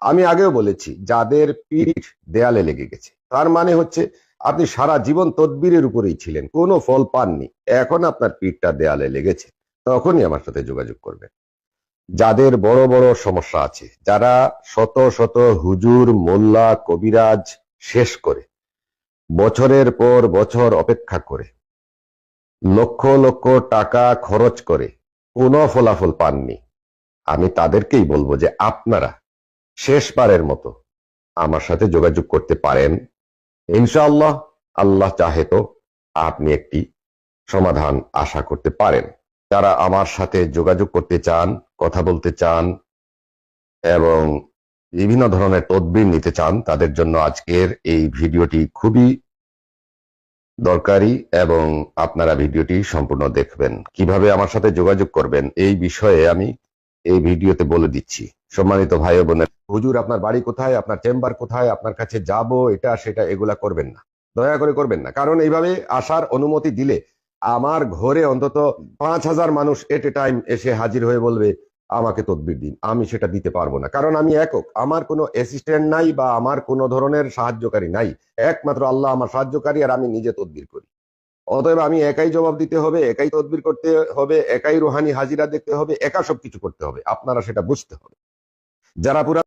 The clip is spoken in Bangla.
আমি আগেও বলেছি, যাদের পিঠ দেয়ালে লেগে গেছে তার মানে হচ্ছে আপনি সারা জীবন তদবিরের উপরেই ছিলেন, কোনো ফল পাননি, এখন আপনার পিঠটা দেয়ালে লেগেছে, তখনই আমার সাথে যোগাযোগ করবেন। যাদের বড় বড় সমস্যা আছে, যারা শত শত হুজুর, মোল্লা, কবিরাজ শেষ করে, বছরের পর বছর অপেক্ষা করে, লক্ষ লক্ষ টাকা খরচ করে কোনো ফলাফল পাননি, আমি তাদেরকেই বলবো যে আপনারা শেষবারের মতো আমার সাথে যোগাযোগ করতে পারেন। ইনশাআল্লাহ, আল্লাহ চাহে তো আপনি একটি সমাধান আশা করতে পারেন। যারা আমার সাথে যোগাযোগ করতে চান, কথা বলতে চান এবং বিভিন্ন ধরনের তদবির নিতে চান, তাদের জন্য আজকের এই ভিডিওটি খুবই দরকারি এবং আপনারা ভিডিওটি সম্পূর্ণ দেখবেন। কিভাবে আমার সাথে যোগাযোগ করবেন এই বিষয়ে আমি এই ভিডিওতে বলে দিচ্ছি। সম্মানিত ভাই ও বোনের, হুজুর আপনার বাড়ি কোথায়, আপনার চেম্বার কোথায়, আপনার কাছে যাব, এটা সেটা এগুলা করবেন না, দয়া করে করবেন না। কারণ এইভাবে আসার অনুমতি দিলে আমার ঘরে অন্তত 5,000 মানুষ এট এ টাইম এসে হাজির হয়ে বলবে আমাকে তদবির দিন, আমি সেটা দিতে পারবো না। কারণ আমি একক, আমার কোনো অ্যাসিস্ট্যান্ট নাই বা আমার কোনো ধরনের সাহায্যকারী নাই, একমাত্র আল্লাহ আমার সাহায্যকারী, আর আমি নিজে তদবির করি। অতএব আমি একাই জবাব দিতে হবে, একাই তদবির করতে হবে, একাই রুহানি হাজিরা দেখতে হবে, একা সবকিছু করতে হবে, আপনারা সেটা বুঝতে হবে। যারা পুরা